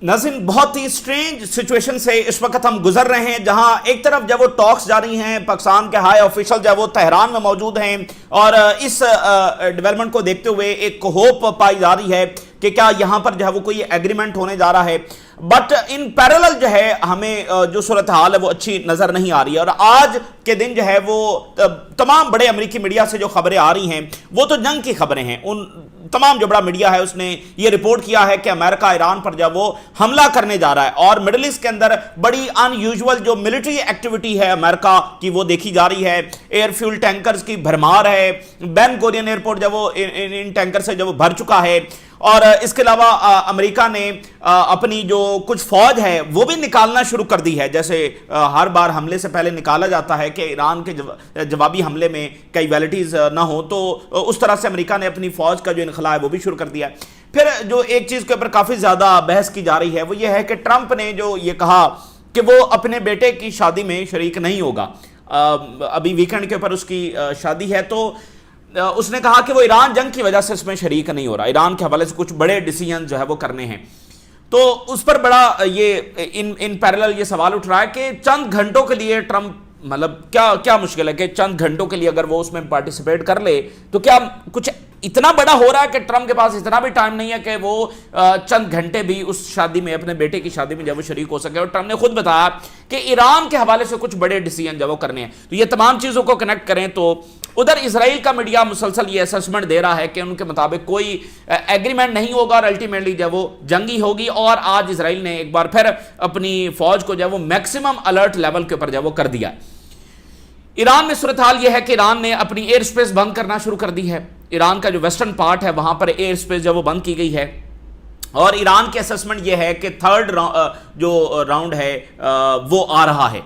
ناظرین، بہت ہی strange situation سے اس وقت ہم گزر رہے ہیں، جہاں ایک طرف جب وہ ٹاکس جاری ہیں، پاکستان کے ہائی آفیشل جب وہ تہران میں موجود ہیں اور اس ڈیولپمنٹ کو دیکھتے ہوئے ایک ہوپ پائی جا رہی ہے کہ کیا یہاں پر جو ہے وہ کوئی ایگریمنٹ ہونے جا رہا ہے، بٹ ان پیرالل جو ہے ہمیں جو صورتحال ہے وہ اچھی نظر نہیں آ رہی ہے۔ اور آج کے دن جو ہے وہ تمام بڑے امریکی میڈیا سے جو خبریں آ رہی ہیں وہ تو جنگ کی خبریں ہیں۔ ان تمام جو بڑا میڈیا ہے اس نے یہ رپورٹ کیا ہے کہ امریکہ ایران پر جب وہ حملہ کرنے جا رہا ہے، اور مڈل ایسٹ کے اندر بڑی ان یوزول جو ملٹری ایکٹیویٹی ہے امریکہ کی وہ دیکھی جا رہی ہے۔ ایئر فیول ٹینکرز کی بھرمار ہے، بین گورین ایئرپورٹ جب وہ ان ٹینکر سے جب وہ بھر چکا ہے، اور اس کے علاوہ امریکہ نے اپنی جو کچھ فوج ہے وہ بھی نکالنا شروع کر دی ہے، جیسے ہر بار حملے سے پہلے نکالا جاتا ہے کہ ایران کے جوابی حملے میں کیجویلٹیز نہ ہو، تو اس طرح سے امریکہ نے اپنی فوج کا جو انخلاء ہے وہ بھی شروع کر دیا ہے۔ پھر جو ایک چیز کے اوپر کافی زیادہ بحث کی جا رہی ہے وہ یہ ہے کہ ٹرمپ نے جو یہ کہا کہ وہ اپنے بیٹے کی شادی میں شریک نہیں ہوگا، ابھی ویکنڈ کے اوپر اس کی شادی ہے، تو اس نے کہا کہ وہ ایران جنگ کی وجہ سے اس میں شریک نہیں ہو رہا، ایران کے حوالے سے کچھ بڑے ڈیسیژن جو ہے وہ کرنے ہیں۔ تو اس پر بڑا یہ ان پیرالل یہ سوال اٹھ رہا ہے کہ چند گھنٹوں کے لیے ٹرمپ مطلب کیا مشکل ہے کہ چند گھنٹوں کے لیے اگر وہ اس میں پارٹیسپیٹ کر لے تو کیا کچھ اتنا بڑا ہو رہا ہے کہ ٹرمپ کے پاس اتنا بھی ٹائم نہیں ہے کہ وہ چند گھنٹے بھی اس شادی میں اپنے بیٹے کی شادی میں جب وہ شریک ہو سکے۔ اور ٹرمپ نے خود بتایا کہ ایران کے حوالے سے کچھ بڑے ڈیسیژن جب وہ کرنے ہیں۔ تو یہ تمام چیزوں کو کنیکٹ کریں تو ادھر اسرائیل کا میڈیا مسلسل یہ اسسمنٹ دے رہا ہے کہ ان کے مطابق کوئی ایگریمنٹ نہیں ہوگا اور الٹیمیٹلی جب وہ جنگی ہوگی، اور آج اسرائیل نے ایک بار پھر اپنی فوج کو جب وہ میکسیمم الرٹ لیول کے اوپر جب وہ کر دیا۔ ایران میں صورتحال یہ ہے کہ ایران نے اپنی ایئر سپیس بند کرنا شروع کر دی ہے۔ ایران کا جو ویسٹرن پارٹ ہے وہاں پر ایئر سپیس جب وہ بند کی گئی ہے، اور ایران کی اسسمنٹ یہ ہے کہ تھرڈ جو راؤنڈ ہے وہ آ رہا ہے۔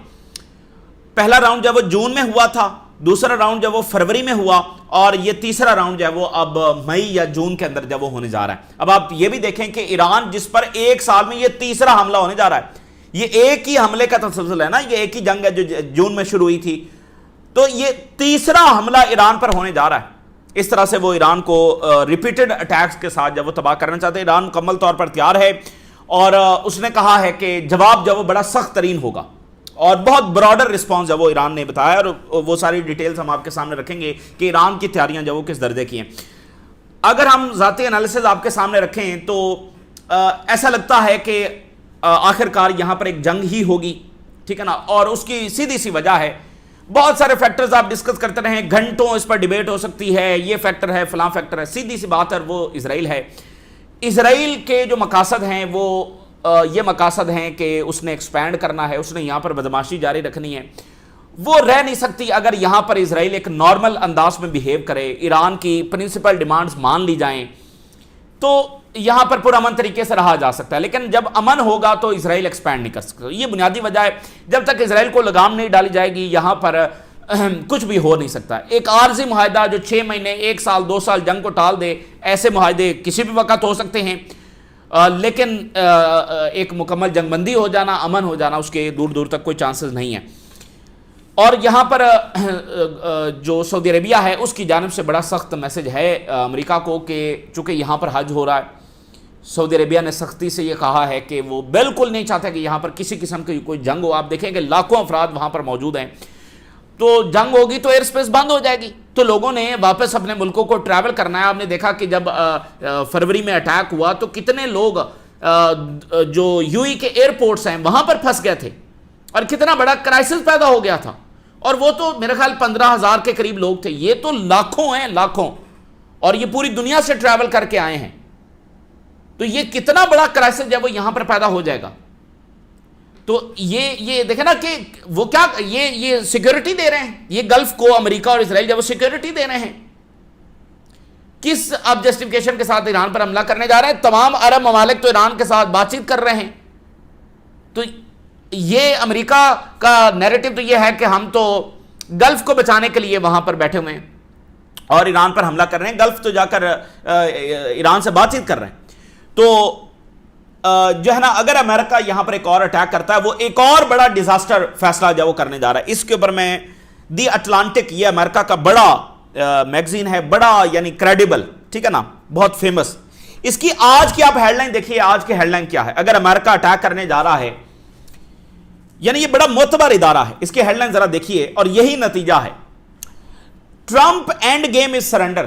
پہلا راؤنڈ جب وہ جون میں ہوا تھا، دوسرا راؤنڈ جب وہ فروری میں ہوا، اور یہ تیسرا راؤنڈ جو ہے وہ اب مئی یا جون کے اندر جب وہ ہونے جا رہا ہے۔ اب آپ یہ بھی دیکھیں کہ ایران جس پر ایک سال میں یہ تیسرا حملہ ہونے جا رہا ہے، یہ ایک ہی حملے کا تسلسل ہے نا، یہ ایک ہی جنگ ہے جو جون میں شروع ہوئی تھی، تو یہ تیسرا حملہ ایران پر ہونے جا رہا ہے۔ اس طرح سے وہ ایران کو ریپیٹڈ اٹیکس کے ساتھ جب وہ تباہ کرنا چاہتے ہیں، ایران مکمل طور پر تیار ہے، اور اس نے کہا ہے کہ جواب جب وہ بڑا سخت ترین ہوگا، اور بہت براڈر رسپانس جب وہ ایران نے بتایا، اور وہ ساری ڈیٹیلز ہم آپ کے سامنے رکھیں گے کہ ایران کی تیاریاں جب وہ کس درجے کی ہیں۔ اگر ہم ذاتی انالیسز آپ کے سامنے رکھیں تو ایسا لگتا ہے کہ آخرکار یہاں پر ایک جنگ ہی ہوگی، ٹھیک ہے نا، اور اس کی سیدھی سی وجہ ہے، بہت سارے فیکٹرز آپ ڈسکس کرتے رہیں، گھنٹوں اس پر ڈیبیٹ ہو سکتی ہے، یہ فیکٹر ہے فلاں فیکٹر ہے، سیدھی سی بات ہے وہ اسرائیل ہے۔ اسرائیل کے جو مقاصد ہیں وہ یہ مقاصد ہیں کہ اس نے ایکسپینڈ کرنا ہے، اس نے یہاں پر بدماشی جاری رکھنی ہے، وہ رہ نہیں سکتی اگر یہاں پر اسرائیل ایک نارمل انداز میں بیہیو کرے، ایران کی پرنسپل ڈیمانڈز مان لی جائیں تو یہاں پر پرامن طریقے سے رہا جا سکتا ہے۔ لیکن جب امن ہوگا تو اسرائیل ایکسپینڈ نہیں کر سکتا، یہ بنیادی وجہ ہے۔ جب تک اسرائیل کو لگام نہیں ڈالی جائے گی یہاں پر کچھ بھی ہو نہیں سکتا۔ ایک عارضی معاہدہ جو 6 مہینے 1 سال 2 سال جنگ کو ٹال دے، ایسے معاہدے کسی بھی وقت ہو سکتے ہیں، لیکن ایک مکمل جنگ بندی ہو جانا، امن ہو جانا، اس کے دور دور تک کوئی چانسز نہیں ہیں۔ اور یہاں پر جو سعودی عربیہ ہے اس کی جانب سے بڑا سخت میسج ہے امریکہ کو کہ چونکہ یہاں پر حج ہو رہا ہے، سعودی عربیہ نے سختی سے یہ کہا ہے کہ وہ بالکل نہیں چاہتا کہ یہاں پر کسی قسم کی کوئی جنگ ہو۔ آپ دیکھیں کہ لاکھوں افراد وہاں پر موجود ہیں، تو جنگ ہوگی تو ایئر سپیس بند ہو جائے گی، تو لوگوں نے واپس اپنے ملکوں کو ٹریول کرنا ہے۔ آپ نے دیکھا کہ جب فروری میں اٹیک ہوا تو کتنے لوگ جو یو ای کے ایئرپورٹس ہیں وہاں پر پھنس گئے تھے، اور کتنا بڑا کرائسس پیدا ہو گیا تھا، اور وہ تو میرے خیال 15,000 کے قریب لوگ تھے، یہ تو لاکھوں ہیں، لاکھوں، اور یہ پوری دنیا سے ٹریول کر کے آئے ہیں، تو یہ کتنا بڑا کرائسس جب وہ یہاں پر پیدا ہو جائے گا۔ تو یہ دیکھیں نا کہ وہ کیا یہ سیکیورٹی دے رہے ہیں، یہ گلف کو امریکہ اور اسرائیل جب وہ سیکیورٹی دے رہے ہیں، کس اب جسٹیفیکیشن کے ساتھ ایران پر حملہ کرنے جا رہے ہیں؟ تمام عرب ممالک تو ایران کے ساتھ بات چیت کر رہے ہیں، تو یہ امریکہ کا نیریٹو تو یہ ہے کہ ہم تو گلف کو بچانے کے لیے وہاں پر بیٹھے ہوئے ہیں اور ایران پر حملہ کر رہے ہیں، گلف تو جا کر ایران سے بات چیت کر رہے ہیں۔ تو جو ہے نا، اگر امریکہ یہاں پر ایک اور اٹیک کرتا ہے، وہ ایک اور بڑا ڈیزاسٹر فیصلہ جو وہ کرنے جا رہا ہے۔ اس کے اوپر میں دی اٹلانٹک، یہ امریکہ کا بڑا میگزین ہے، بڑا یعنی کریڈیبل، ٹھیک ہے نا، بہت فیمس، اس کی آج کی آپ ہیڈ لائن دیکھیے، آج کی ہیڈ لائن کیا ہے؟ اگر امریکہ اٹیک کرنے جا رہا ہے، یعنی یہ بڑا معتبر ادارہ ہے، اس کی ہیڈ لائن ذرا دیکھیے اور یہی نتیجہ ہے. Trump and game is surrender.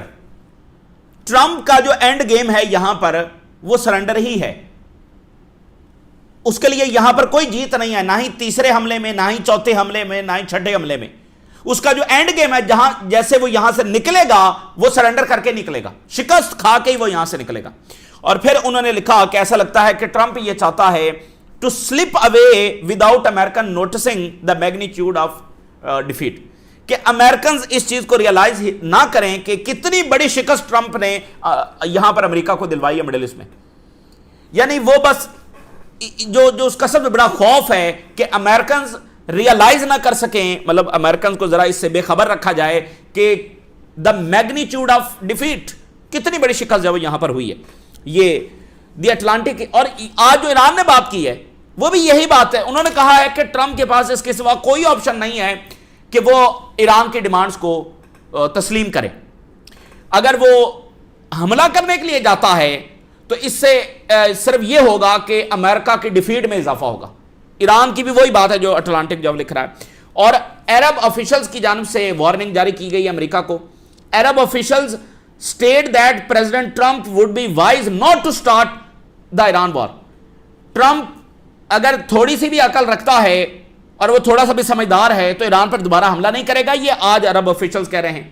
Trump کا جو اینڈ گیم ہے یہاں پر وہ سرنڈر ہی ہے. اس کے لیے یہاں پر کوئی جیت نہیں ہے، نہ ہی تیسرے حملے میں، نہ ہی چوتھے حملے میں، نہ ہی چھٹے حملے میں. اس کا جو اینڈ گیم ہے، جہاں جیسے وہ یہاں سے نکلے گا وہ سرنڈر کر کے نکلے گا، شکست کھا کے ہی وہ یہاں سے نکلے گا. اور پھر انہوں نے لکھا کہ ایسا لگتا ہے کہ ٹرمپ یہ چاہتا ہے to slip away without American noticing the magnitude of defeat, کہ امریکنز اس چیز کو ریالائز نہ کریں کہ کتنی بڑی شکست ٹرمپ نے یہاں پر امریکہ کو دلوائی ہے مڈل ایسٹ میں. یعنی وہ بس جو اس کا سب سے بڑا خوف ہے کہ امریکنز ریالائز نہ کر سکیں، مطلب امریکنز کو ذرا اس سے بے خبر رکھا جائے کہ دا میگنیچیوڈ آف ڈیفیٹ، کتنی بڑی شکست جب یہاں پر ہوئی ہے. یہ دی اٹلانٹک، اور آج جو ایران نے بات کی ہے وہ بھی یہی بات ہے. انہوں نے کہا ہے کہ ٹرمپ کے پاس اس کے سوا کوئی آپشن نہیں ہے کہ وہ ایران کی ڈیمانڈز کو تسلیم کرے. اگر وہ حملہ کرنے کے لیے جاتا ہے تو اس سے صرف یہ ہوگا کہ امریکہ کی ڈیفیٹ میں اضافہ ہوگا. ایران کی بھی وہی بات ہے جو اٹلانٹک جب لکھ رہا ہے. اور عرب آفیشلز کی جانب سے وارننگ جاری کی گئی امریکہ کو. عرب officials state that President Trump would be wise not to start the Iran war. Trump اگر تھوڑی سی بھی عقل رکھتا ہے اور وہ تھوڑا سا بھی سمجھدار ہے تو ایران پر دوبارہ حملہ نہیں کرے گا. یہ آج عرب آفیشلز کہہ رہے ہیں.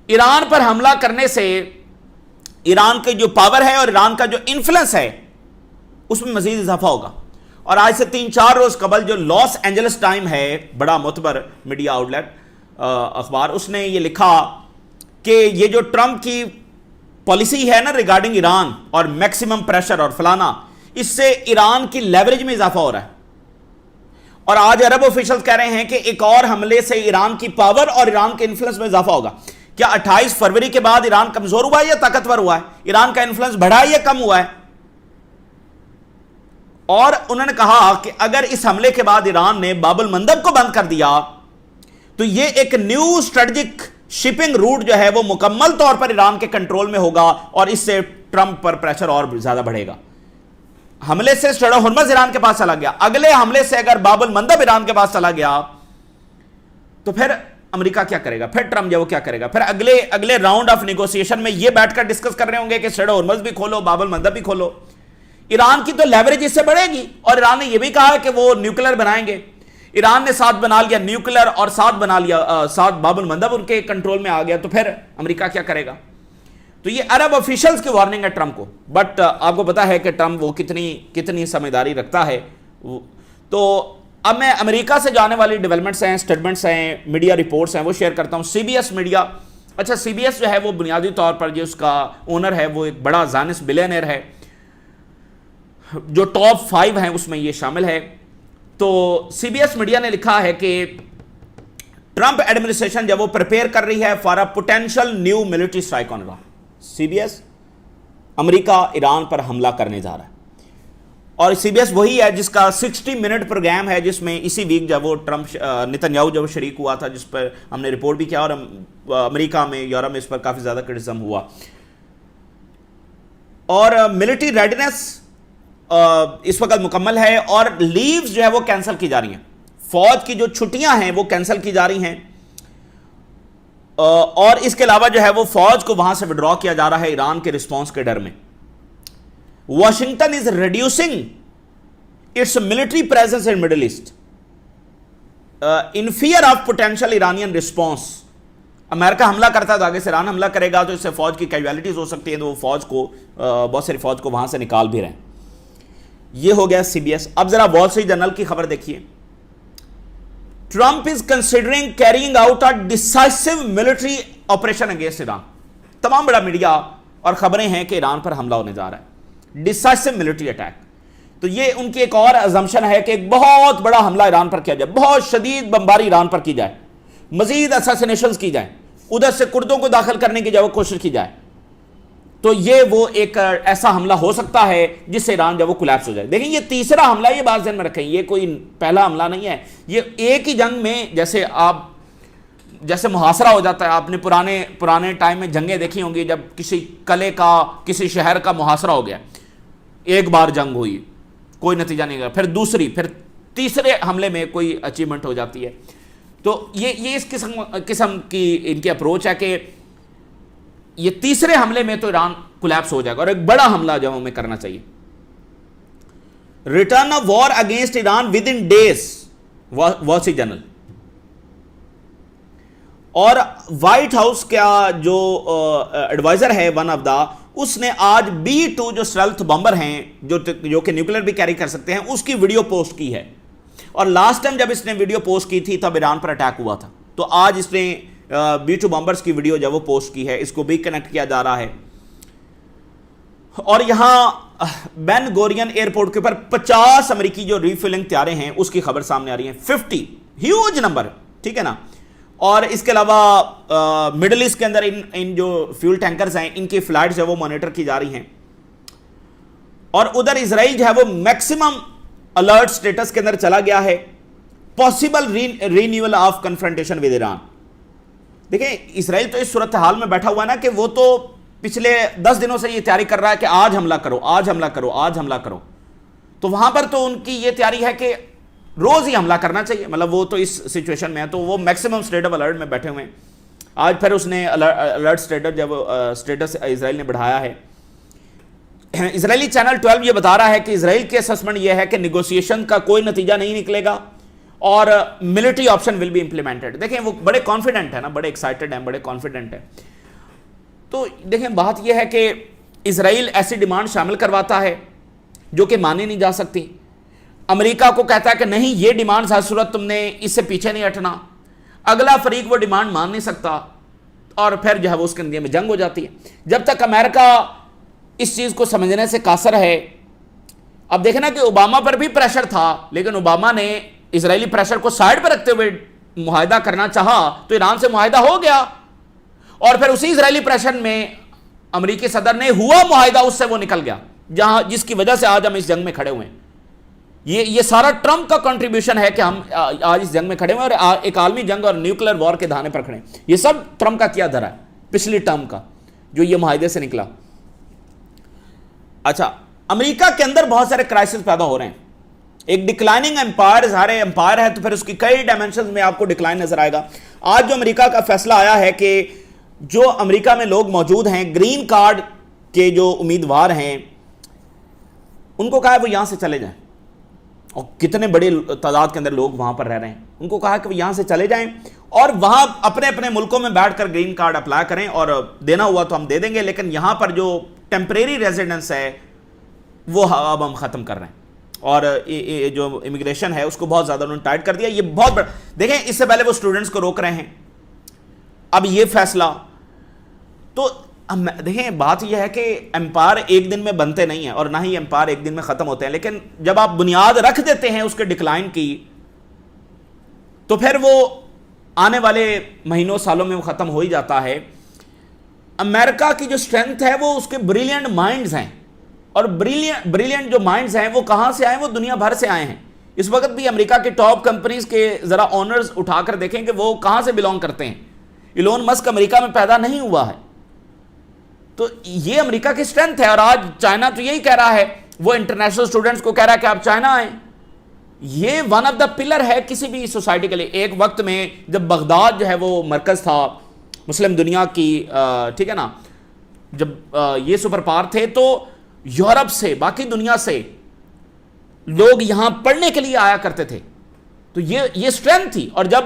ایران پر حملہ کرنے سے ایران کی جو پاور ہے اور ایران کا جو انفلوئنس ہے اس میں مزید اضافہ ہوگا. اور آج سے 3-4 روز قبل جو لاس اینجلس ٹائم ہے، بڑا معتبر میڈیا آؤٹ لیٹ اخبار، اس نے یہ لکھا کہ یہ جو ٹرمپ کی پالیسی ہے نا ریگارڈنگ ایران اور میکسیمم پریشر اور فلانا، اس سے ایران کی لیوریج میں اضافہ ہو رہا ہے. اور آج عرب آفیشلز کہہ رہے ہیں کہ ایک اور حملے سے ایران کی پاور اور ایران کے انفلوئنس میں اضافہ ہوگا. کیا 28 فروری کے بعد ایران کمزور ہوا ہے یا طاقتور ہوا ہے؟ ایران کا انفلوئنس بڑھا ہے یا کم ہوا ہے؟ اور انہوں نے کہا کہ اگر اس حملے کے بعد ایران نے باب المندب کو بند کر دیا تو یہ ایک نیو اسٹریٹجک شپنگ روٹ جو ہے وہ مکمل طور پر ایران کے کنٹرول میں ہوگا اور اس سے ٹرمپ پر پریشر اور زیادہ بڑھے گا. حملے سے اسٹریٹ آف ہرمز ایران کے پاس چلا گیا، اگلے حملے سے اگر باب المندب ایران کے پاس چلا گیا تو پھر امریکہ کیا کرے گا؟ پھر ٹرمپ جو وہ کیا کرے گا؟ پھر اگلے راؤنڈ آف نیگوسیشن میں یہ بیٹھ کر ڈسکس کر رہے ہوں گے کہ اسٹریٹ آف ہرمز بھی کھولو، باب المندب بھی کھولو. ایران کی تو لیوریج اس سے بڑھے گی. اور ایران نے یہ بھی کہا کہ وہ نیوکلیر بنائیں گے. ایران نے ساتھ بنا لیا نیوکلیر اور ساتھ بنا لیا ساتھ باب المندب ان کے کنٹرول میں آ گیا، تو پھر امریکہ کیا کرے گا؟ تو یہ عرب آفیشلز کی وارننگ ہے ٹرمپ کو. بٹ آپ کو پتا ہے کہ ٹرمپ وہ کتنی سمجھداری رکھتا ہے. تو اب میں امریکہ سے جانے والی ڈیولپمنٹس ہیں، اسٹیٹمنٹس ہیں، میڈیا رپورٹس ہیں، وہ شیئر کرتا ہوں. سی بی ایس میڈیا، اچھا سی بی ایس جو ہے وہ بنیادی طور پر جو اس کا اونر ہے وہ ایک بڑا زانس بلینئر ہے، جو ٹاپ 5 ہیں اس میں یہ شامل ہے. تو سی بی ایس میڈیا نے لکھا ہے کہ ٹرمپ ایڈمنسٹریشن جب وہ پریپیئر کر رہی ہے for a potential new military strike on Iran. C B S امریکہ ایران پر حملہ کرنے جا رہا ہے. اور سی بی ایس وہی ہے جس کا 60 منٹ پروگرام ہے جس میں اسی ویک جب وہ ٹرمپ نتنیاہو جب شریک ہوا تھا، جس پر ہم نے رپورٹ بھی کیا اور امریکہ میں یورپ میں اس پر کافی زیادہ کرٹیسزم ہوا. اور ملٹری ریڈینس اس وقت مکمل ہے اور لیوز جو ہے وہ کینسل کی جا رہی ہیں. فوج کی جو چھٹیاں ہیں وہ کینسل کی جا رہی ہیں اور اس کے علاوہ جو ہے وہ فوج کو وہاں سے وڈرا کیا جا رہا ہے ایران کے رسپانس کے ڈر میں. Washington is reducing its military presence in Middle East in fear of potential Iranian response. امریکہ حملہ کرتا ہے تو آگے سے ایران حملہ کرے گا تو اس سے فوج کی کیجویلٹیز ہو سکتی ہیں، تو وہ فوج کو بہت ساری فوج کو وہاں سے نکال بھی رہے ہیں. یہ ہو گیا سی بی ایس. اب ذرا وال اسٹریٹ جرنل کی خبر دیکھیے. Trump is considering carrying out a decisive military operation against Iran. تمام بڑا میڈیا اور خبریں ہیں کہ ایران پر حملہ ہونے جا رہا ہے، ڈیسائسو ملٹری اٹیک. تو یہ ان کی ایک اور ازمپشن ہے کہ ایک بہت بڑا حملہ ایران پر کیا جائے، بہت شدید بمباری ایران پر کی جائے، مزید اساسینیشنز کی جائیں، ادھر سے کردوں کو داخل کرنے کی جو کوشش کی جائے. تو یہ وہ ایک ایسا حملہ ہو سکتا ہے جس سے ایران جب وہ کولیپس ہو جائے. دیکھیں یہ تیسرا حملہ، یہ بات ذہن میں رکھیں، یہ کوئی پہلا حملہ نہیں ہے. یہ ایک ہی جنگ میں، جیسے آپ جیسے محاصرہ ہو جاتا ہے. آپ نے پرانے ٹائم میں جنگیں دیکھی ہوں گی, جب کسی قلعے کا, کسی شہر کا محاصرہ ہو گیا, ایک بار جنگ ہوئی, کوئی نتیجہ نہیں گیا, پھر دوسری, پھر تیسرے حملے میں کوئی اچیومنٹ ہو جاتی ہے. تو یہ اس قسم کی ان کی اپروچ ہے کہ یہ تیسرے حملے میں تو ایران کولیپس ہو جائے گا, اور ایک بڑا حملہ جو ہمیں کرنا چاہیے. Return of war against Iran within days, Wall Journal. اور وائٹ ہاؤس کا جو ایڈوائزر ہے ون آف دا, اس نے آج B-2 جو اسٹیلتھ بمبر ہیں جو کہ نیوکلیر بھی کیری کر سکتے ہیں, اس کی ویڈیو پوسٹ کی ہے. اور لاسٹ ٹائم جب اس نے ویڈیو پوسٹ کی تھی تب ایران پر اٹیک ہوا تھا, تو آج اس نے B-2 بمبرز کی ویڈیو جب وہ پوسٹ کی ہے, اس کو بھی کنیکٹ کیا جا رہا ہے. اور یہاں بین گورین ایئرپورٹ کے اوپر 50 امریکی جو ریفلنگ طیارے ہیں اس کی خبر سامنے آ رہی ہیں. 50 ہیوج نمبر, ٹھیک ہے نا. اور اس کے علاوہ مڈل ایسٹ کے اندر ان جو فیول ٹینکرز ہیں ان کی فلائٹس جو ہے وہ مانیٹر کی جا رہی ہیں. اور ادھر اسرائیل جو ہے وہ میکسیمم الرٹ سٹیٹس کے اندر چلا گیا ہے, possible renewal of confrontation with Iran. دیکھیں اسرائیل تو اس صورتحال میں بیٹھا ہوا ہے نا کہ وہ تو پچھلے 10 دنوں سے یہ تیاری کر رہا ہے کہ آج حملہ کرو, آج حملہ کرو, آج حملہ کرو. تو وہاں پر تو ان کی یہ تیاری ہے کہ روز ہی حملہ کرنا چاہیے, مطلب وہ تو اس سچویشن میں ہے, تو وہ میکسیمم اسٹیٹ آف الرٹ میں بیٹھے ہوئے ہیں. آج پھر اس نے الرٹ اسٹیٹس اسرائیل نے بڑھایا ہے. اسرائیلی چینل 12 یہ بتا رہا ہے کہ اسرائیل کی اسسمنٹ یہ ہے کہ نیگوسیشن کا کوئی نتیجہ نہیں نکلے گا اور military option will be implemented. دیکھیں وہ بڑے کانفیڈنٹ ہے نا, بڑے ایکسائٹڈ ہیں, بڑے کانفیڈنٹ ہیں. تو دیکھیں بات یہ ہے کہ اسرائیل ایسی ڈیمانڈ شامل کرواتا ہے جو کہ مانی نہیں جا سکتی. امریکہ کو کہتا ہے کہ نہیں یہ ڈیمانڈ ہر صورت تم نے اس سے پیچھے نہیں ہٹنا. اگلا فریق وہ ڈیمانڈ مان نہیں سکتا اور پھر جو ہے وہ اس کے اندر میں جنگ ہو جاتی ہے. جب تک امریکہ اس چیز کو سمجھنے سے قاصر ہے, اب دیکھنا کہ اوباما پر بھی پریشر تھا, لیکن اوباما نے اسرائیلی پریشر کو سائڈ پر رکھتے ہوئے معاہدہ کرنا چاہا تو ایران سے معاہدہ ہو گیا, اور پھر اسی اسرائیلی پریشر میں امریکی صدر نے ہوا معاہدہ, اس سے وہ نکل گیا, جس کی وجہ سے آج ہم اس جنگ میں کھڑے ہوئے ہیں. یہ سارا ٹرمپ کا کنٹریبیوشن ہے کہ ہم آج اس جنگ میں کھڑے ہوئے اور ایک عالمی جنگ اور نیوکلیر وار کے دھانے پر کھڑے ہیں. یہ سب ٹرمپ کا کیا دھرا ہے پچھلی ٹرم کا جو یہ معاہدے سے نکلا. اچھا, امریکہ کے اندر بہت سارے کرائسس پیدا ہو رہے ہیں. ایک ڈکلائننگ امپائر, ظاہر امپائر ہے تو پھر اس کی کئی ڈائمنشنز میں آپ کو ڈکلائن نظر آئے گا. آج جو امریکہ کا فیصلہ آیا ہے کہ جو امریکہ میں لوگ موجود ہیں گرین کارڈ کے جو امیدوار ہیں ان کو کہا ہے وہ یہاں سے چلے جائیں, اور کتنے بڑے تعداد کے اندر لوگ وہاں پر رہ رہے ہیں, ان کو کہا کہ وہ یہاں سے چلے جائیں اور وہاں اپنے اپنے ملکوں میں بیٹھ کر گرین کارڈ اپلائی کریں, اور دینا ہوا تو ہم دے دیں گے, لیکن یہاں پر جو ٹیمپریری ریزیڈنس ہے وہ اب ہم ختم کر رہے ہیں. اور جو امیگریشن ہے اس کو بہت زیادہ انہوں نے ٹائٹ کر دیا. یہ بہت بڑا, دیکھیں اس سے پہلے وہ اسٹوڈنٹس کو روک رہے ہیں, اب یہ فیصلہ. تو دیکھیں بات یہ ہے کہ امپائر ایک دن میں بنتے نہیں ہیں اور نہ ہی امپائر ایک دن میں ختم ہوتے ہیں, لیکن جب آپ بنیاد رکھ دیتے ہیں اس کے ڈکلائن کی تو پھر وہ آنے والے مہینوں سالوں میں وہ ختم ہو ہی جاتا ہے. امریکہ کی جو اسٹرینتھ ہے وہ اس کے بریلینٹ مائنڈز ہیں, اور بریلینٹ جو مائنڈز ہیں وہ کہاں سے آئے ہیں, وہ دنیا بھر سے آئے ہیں. اس وقت بھی امریکہ کے ٹاپ کمپنیز کے ذرا آنرز اٹھا کر دیکھیں کہ وہ کہاں سے بلونگ کرتے ہیں. ایلون مسک امریکہ میں پیدا نہیں ہوا ہے, تو یہ امریکہ کی اسٹرینتھ ہے. اور آج چائنا تو یہی کہہ رہا ہے, وہ انٹرنیشنل اسٹوڈنٹس کو کہہ رہا ہے کہ آپ چائنا آئیں. یہ ون آف دا پلر ہے کسی بھی سوسائٹی کے لیے. ایک وقت میں جب بغداد جو ہے وہ مرکز تھا مسلم دنیا کی, ٹھیک ہے نا, جب یہ سپر پاور تھے تو یورپ سے, باقی دنیا سے لوگ یہاں پڑھنے کے لیے آیا کرتے تھے. تو یہ اسٹرینتھ تھی, اور جب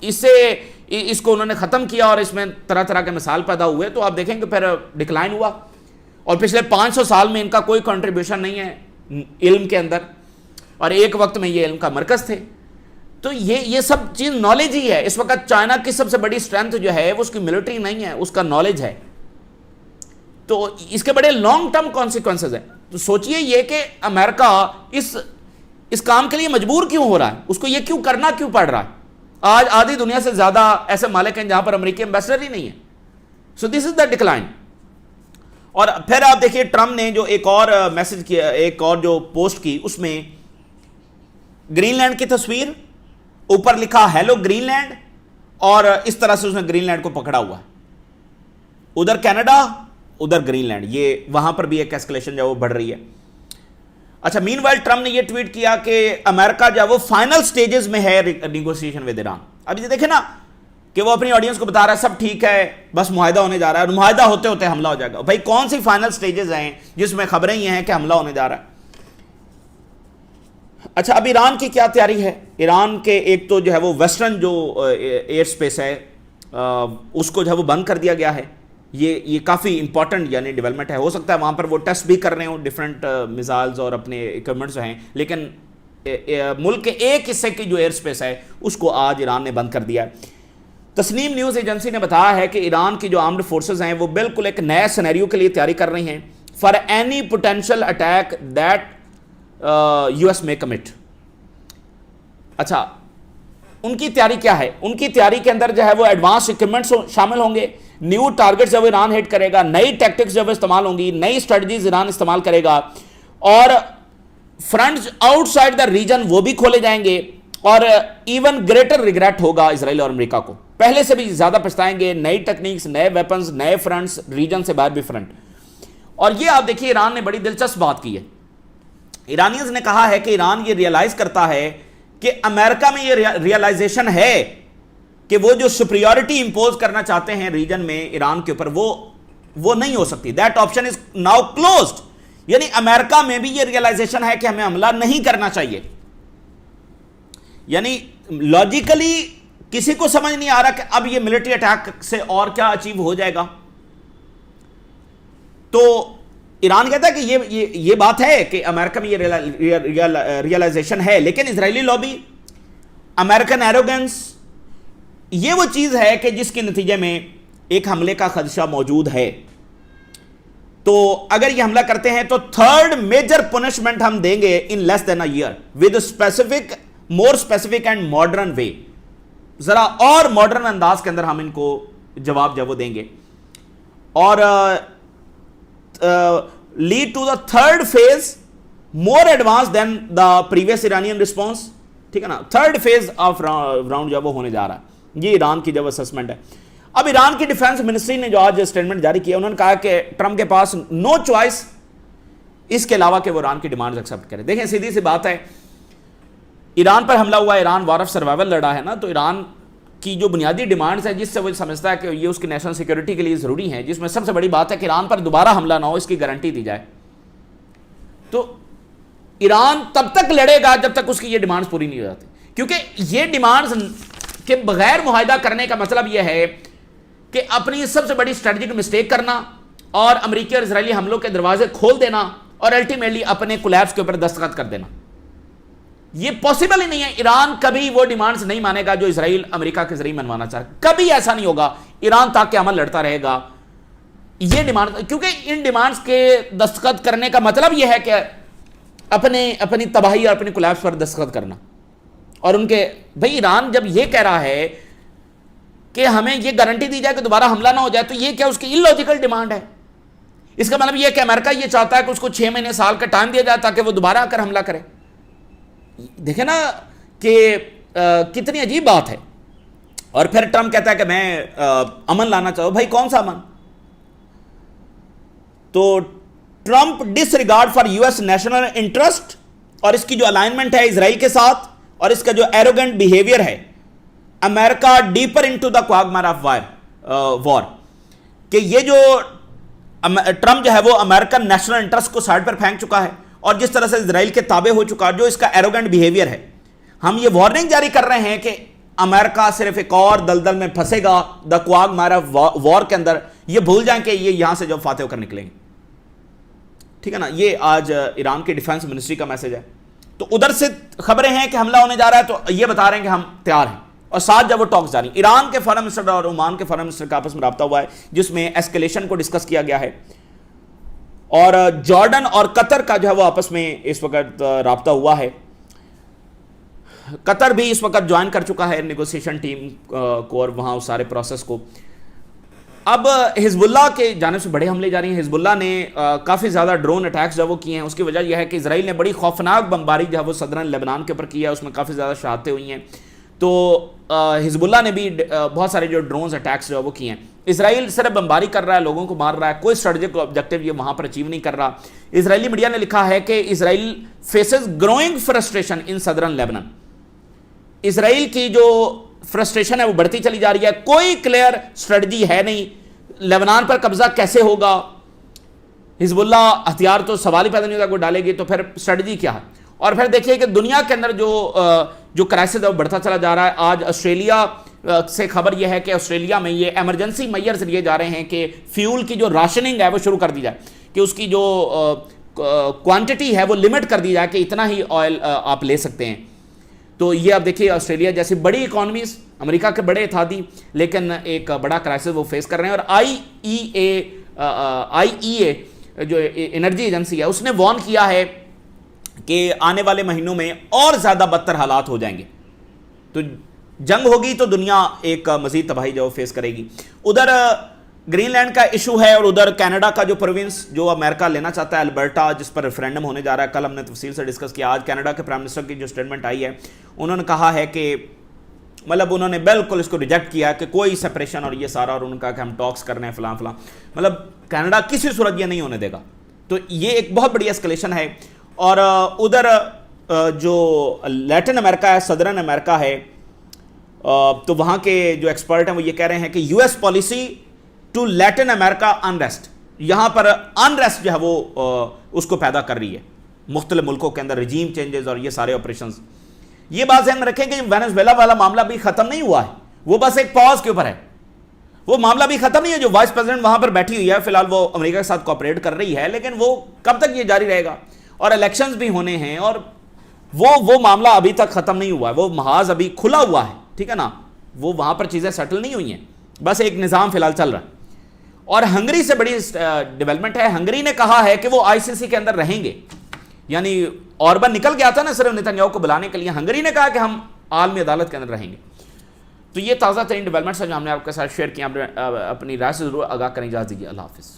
اس کو انہوں نے ختم کیا اور اس میں طرح طرح کے مثال پیدا ہوئے تو آپ دیکھیں کہ پھر ڈکلائن ہوا. اور پچھلے 500 سال میں ان کا کوئی کنٹریبیوشن نہیں ہے علم کے اندر, اور ایک وقت میں یہ علم کا مرکز تھے. تو یہ سب چیز نالج ہی ہے. اس وقت چائنا کی سب سے بڑی اسٹرینتھ جو ہے وہ اس کی ملٹری نہیں ہے, اس کا نالج ہے. تو اس کے بڑے لانگ ٹرم کانسیکوینسز ہیں. تو سوچئے یہ کہ امریکہ اس کام کے لیے مجبور کیوں ہو رہا ہے, اس کو یہ کیوں کرنا کیوں پڑ رہا ہے. آج آدھی دنیا سے زیادہ ایسے مالک ہیں جہاں پر امریکی ایمبیسڈر ہی نہیں ہے. سو دس از دا ڈکلائن. اور پھر آپ دیکھیے ٹرمپ نے جو ایک اور میسج کیا, ایک اور جو پوسٹ کی, اس میں گرین لینڈ کی تصویر, اوپر لکھا ہیلو گرین لینڈ, اور اس طرح سے اس نے گرین لینڈ کو پکڑا ہوا ہے. ادھر کینیڈا ادھر گرین لینڈ, یہ وہاں پر بھی ایک ایسکلیشن جو وہ بڑھ رہی ہے. اچھا, مین وائل ٹرمپ نے یہ ٹویٹ کیا کہ امریکہ جو وہ فائنل سٹیجز میں ہے نیگوسیشن ود ایران. اب یہ دیکھیں نا کہ وہ اپنی آڈینس کو بتا رہا ہے سب ٹھیک ہے, بس معاہدہ ہونے جا رہا ہے, اور معاہدہ ہوتے ہوتے حملہ ہو جائے گا. بھائی کون سی فائنل سٹیجز ہیں جس میں خبریں یہ ہیں کہ حملہ ہونے جا رہا ہے. اچھا, اب ایران کی کیا تیاری ہے؟ ایران کے ایک تو جو ہے وہ ویسٹرن جو ایئر سپیس ہے اس کو جو ہے وہ بند کر دیا گیا ہے. یہ کافی امپورٹنٹ یعنی ڈیولپمنٹ ہے. ہو سکتا ہے وہاں پر وہ ٹیسٹ بھی کر رہے ہوں ڈیفرنٹ میزائلز اور اپنے اکوپمنٹس ہیں, لیکن ملک کے ایک حصے کی جو ایئر سپیس ہے اس کو آج ایران نے بند کر دیا ہے. تسنیم نیوز ایجنسی نے بتایا ہے کہ ایران کی جو آرمڈ فورسز ہیں وہ بالکل ایک نئے سینیریو کے لیے تیاری کر رہی ہیں for any potential attack that U S میں کمٹ. اچھا, ان کی تیاری کیا ہے؟ ان کی تیاری کے اندر جو ہے وہ ایڈوانس اکوپمنٹس شامل ہوں گے, نیو ٹارگٹس جب ایران ہٹ کرے گا, نئی ٹیکٹکس جب استعمال ہوں گی, نئی اسٹریٹجیز ایران استعمال کرے گا, اور fronts out side the region وہ بھی کھولے جائیں گے, اور ایون گریٹر ریگریٹ ہوگا اسرائیل اور امریکہ کو, پہلے سے بھی زیادہ پچھتائیں گے. نئی ٹیکنیکس, نئے ویپنز, نئے فرنٹس, ریجن سے باہر بھی فرنٹ. اور یہ آپ دیکھیے ایران نے بڑی دلچسپ بات کی ہے. ایرانیز نے کہا ہے کہ ایران یہ ریئلائز کرتا ہے کہ امریکہ میں یہ ریئلائزیشن ہے کہ وہ جو سپریورٹی امپوز کرنا چاہتے ہیں ریجن میں ایران کے اوپر وہ نہیں ہو سکتی. That option is now closed. یعنی امریکہ میں بھی یہ ریئلائزیشن ہے کہ ہمیں حملہ نہیں کرنا چاہیے. یعنی لاجیکلی کسی کو سمجھ نہیں آ رہا کہ اب یہ ملٹری اٹیک سے اور کیا اچیو ہو جائے گا. تو ایران کہتا ہے کہ یہ بات ہے کہ امریکہ میں یہ ریئلائزیشن ہے, لیکن اسرائیلی لابی, امریکن ایروگنس, یہ وہ چیز ہے کہ جس کے نتیجے میں ایک حملے کا خدشہ موجود ہے. تو اگر یہ حملہ کرتے ہیں تو تھرڈ میجر پنشمنٹ ہم دیں گے in less than a year with specific, more specific and modern way. ذرا اور ماڈرن انداز کے اندر ہم ان کو جواب جو وہ دیں گے, اور lead to the third phase more advance than the previous Iranian response. ٹھیک ہے نا, تھرڈ فیز آف راؤنڈ جو وہ ہونے جا رہا ہے. یہ ایران کی جو اسسمنٹ ہے. اب ایران کی ڈیفنس منسٹری نے جو آج اسٹیٹمنٹ جاری کیا, انہوں نے کہا کہ ٹرمپ کے پاس نو چوائس اس کے علاوہ کہ وہ ایران کی ڈیمانڈز ایکسیپٹ کرے. دیکھیں سیدھی سی بات ہے, ایران پر حملہ ہوا, ایران وار آف سروائیول لڑا ہے نا, تو ایران کی جو بنیادی ڈیمانڈز ہیں جس سے وہ سمجھتا ہے کہ یہ اس کی نیشنل سیکیورٹی کے لیے ضروری ہیں, جس میں سب سے بڑی بات ہے کہ ایران پر دوبارہ حملہ نہ ہو, اس کی گارنٹی دی جائے. تو ایران تب تک لڑے گا جب تک اس کی یہ ڈیمانڈز پوری نہیں ہو جاتی, کیونکہ یہ ڈیمانڈز کے بغیر معاہدہ کرنے کا مطلب یہ ہے کہ اپنی سب سے بڑی اسٹریٹجک مسٹیک کرنا اور امریکی اور اسرائیلی حملوں کے دروازے کھول دینا اور الٹیمیٹلی اپنے کولیپس کے اوپر دستخط کر دینا. یہ پاسبل ہی نہیں ہے. ایران کبھی وہ ڈیمانڈز نہیں مانے گا جو اسرائیل امریکہ کے ذریعے منوانا چاہے, کبھی ایسا نہیں ہوگا. ایران تاکہ عمل لڑتا رہے گا یہ ڈیمانڈ, کیونکہ ان ڈیمانڈز کے دستخط کرنے کا مطلب یہ ہے کہ اپنی تباہی اور اپنی کولیپس پر دستخط کرنا. اور ان کے بھائی ایران جب یہ کہہ رہا ہے کہ ہمیں یہ گارنٹی دی جائے کہ دوبارہ حملہ نہ ہو جائے, تو یہ کیا اس کی اللاجیکل ڈیمانڈ ہے؟ اس کا مطلب یہ ہے کہ امریکہ یہ چاہتا ہے کہ اس کو 6 مہینے سال کا ٹائم دیا جائے تاکہ وہ دوبارہ آ کر حملہ کرے. دیکھیں نا کہ کتنی عجیب بات ہے. اور پھر ٹرمپ کہتا ہے کہ میں امن لانا چاہوں. بھائی کون سا امن؟ تو Trump disregard for U S national interest, اور اس کی جو الائنمنٹ ہے اسرائیل کے ساتھ, اور اس کا جو ایروگنٹ بیہیویئر ہے, America deeper into the quagmire of war, کہ یہ جو ٹرمپ جو ہے وہ امریکن نیشنل انٹرسٹ کو سائڈ پر پھینک چکا ہے, اور جس طرح سے اسرائیل کے تابع ہو چکا, جو اس کا ایروگنٹ بیہیویئر ہے. ہم یہ وارننگ جاری کر رہے ہیں کہ امریکہ صرف ایک اور دلدل میں پھنسے گا دا کوگمر آف وار کے اندر. یہ بھول جائیں کہ یہ یہاں سے جو فاتح ہو کر نکلیں گے. ٹھیک ہے نا, یہ آج ایران کی ڈیفنس منسٹری کا میسج ہے. تو ادھر سے خبریں ہیں کہ حملہ ہونے جا رہا ہے, تو یہ بتا رہے ہیں کہ ہم تیار ہیں, اور ساتھ جب وہ ٹاکس جاری. ایران کے فارن منسٹر اور عمان کے فارن منسٹر کا آپس میں رابطہ ہوا ہے جس میں ایسکیلیشن کو ڈسکس کیا گیا ہے, اور جارڈن اور قطر کا جو ہے وہ آپس میں اس وقت رابطہ ہوا ہے. قطر بھی اس وقت جوائن کر چکا ہے نیگوسیشن ٹیم کو اور وہاں اس سارے پروسیس کو. اب حزب اللہ کے جانب سے بڑے حملے جاری ہیں. حزب اللہ نے کافی زیادہ ڈرون اٹیکس جو وہ کیے ہیں. اس کی وجہ یہ ہے کہ اسرائیل نے بڑی خوفناک بمباری جو ہے وہ صدرن لبنان کے اوپر کی ہے, اس میں کافی زیادہ شہادتیں ہوئی ہیں. تو حزب اللہ نے بھی بہت سارے جو ڈرونز اٹیکس جو ہے وہ کیے ہیں. اسرائیل صرف بمباری کر رہا ہے, لوگوں کو مار رہا ہے, کوئی اسٹریٹجک آبجیکٹو یہ وہاں پر اچیو نہیں کر رہا. اسرائیلی میڈیا نے لکھا ہے کہ اسرائیل فیسز گروئنگ فرسٹریشن ان صدرن لیبنان. اسرائیل کی جو فرسٹریشن ہے وہ بڑھتی چلی جا رہی ہے, کوئی کلیئر اسٹریٹجی ہے نہیں. لیبنان پر قبضہ کیسے ہوگا؟ حزب اللہ ہتھیار تو سوال ہی پیدا نہیں ہوتا کوئی ڈالے گی, تو پھر اسٹریٹجی کیا ہے؟ اور پھر دیکھیے کہ دنیا کے اندر جو کرائسس ہے وہ بڑھتا چلا جا رہا ہے. آج آسٹریلیا سے خبر یہ ہے کہ آسٹریلیا میں یہ ایمرجنسی میئرز لیے جا رہے ہیں کہ فیول کی جو راشننگ ہے وہ شروع کر دی جائے, کہ اس کی جو کوانٹٹی ہے وہ لمٹ کر دی جائے کہ اتنا ہی آئل آپ لے سکتے ہیں. تو یہ آپ دیکھیے آسٹریلیا جیسی بڑی اکانومیز, امریکہ کے بڑے اتحادی, لیکن ایک بڑا کرائسس وہ فیس کر رہے ہیں. اور آئی ای اے جو انرجی ایجنسی ہے اس نے وارن کیا ہے کہ آنے والے مہینوں میں اور زیادہ بدتر حالات ہو جائیں گے. تو جنگ ہوگی تو دنیا ایک مزید تباہی جو فیس کرے گی. ادھر گرین لینڈ کا ایشو ہے, اور ادھر کینیڈا کا جو پروونس جو امریکہ لینا چاہتا ہے البرٹا, جس پر ریفرینڈم ہونے جا رہا ہے. کل ہم نے تفصیل سے ڈسکس کیا. آج کینیڈا کے پرائم منسٹر کی جو اسٹیٹمنٹ آئی ہے, انہوں نے کہا ہے کہ مطلب انہوں نے بالکل اس کو ریجیکٹ کیا کہ کوئی سپریشن اور یہ سارا, اور انہوں نے کہا کہ ہم ٹاکس کر رہے ہیں فلاں فلاں. مطلب کینیڈا کسی صورت یہ نہیں ہونے دے گا. تو یہ ایک بہت بڑی اسکلیشن ہے. اور ادھر جو لیٹن امریکہ ہے, صدرن امریکہ ہے, تو وہاں کے جو ایکسپرٹ ہیں وہ یہ کہہ رہے ہیں کہ U S policy to Latin America unrest, یہاں پر انریسٹ جو ہے وہ اس کو پیدا کر رہی ہے مختلف ملکوں کے اندر, رجیم چینجز اور یہ سارے آپریشنز. یہ بات ذہن میں رکھیں کہ وینزویلا والا معاملہ بھی ختم نہیں ہوا ہے, وہ بس ایک پاز کے اوپر ہے. وہ معاملہ بھی ختم نہیں ہے. جو وائس پریزیڈنٹ وہاں پر بیٹھی ہوئی ہے فی الحال وہ امریکہ کے ساتھ کوآپریٹ کر رہی ہے, لیکن وہ کب تک یہ جاری رہے گا؟ اور الیکشنز بھی ہونے ہیں, اور وہ معاملہ ابھی تک ختم نہیں ہوا ہے. وہ محاذ ابھی کھلا ہوا ہے, ٹھیک ہے نا, وہ وہاں پر چیزیں سیٹل نہیں ہوئی ہیں, بس ایک نظام فی الحال چل رہا ہے. اور ہنگری سے بڑی ڈیولپمنٹ ہے. ہنگری نے کہا ہے کہ وہ آئی سی سی کے اندر رہیں گے. یعنی اوربن نکل گیا تھا نا صرف نتنیاہو کو بلانے کے لیے, ہنگری نے کہا کہ ہم عالمی عدالت کے اندر رہیں گے. تو یہ تازہ ترین ڈیولپمنٹس ہیں جو ہم نے آپ کے ساتھ شیئر کیا. اپنی رائے سے ضرور آگاہ کریں. اجازت دیجیے, اللہ حافظ.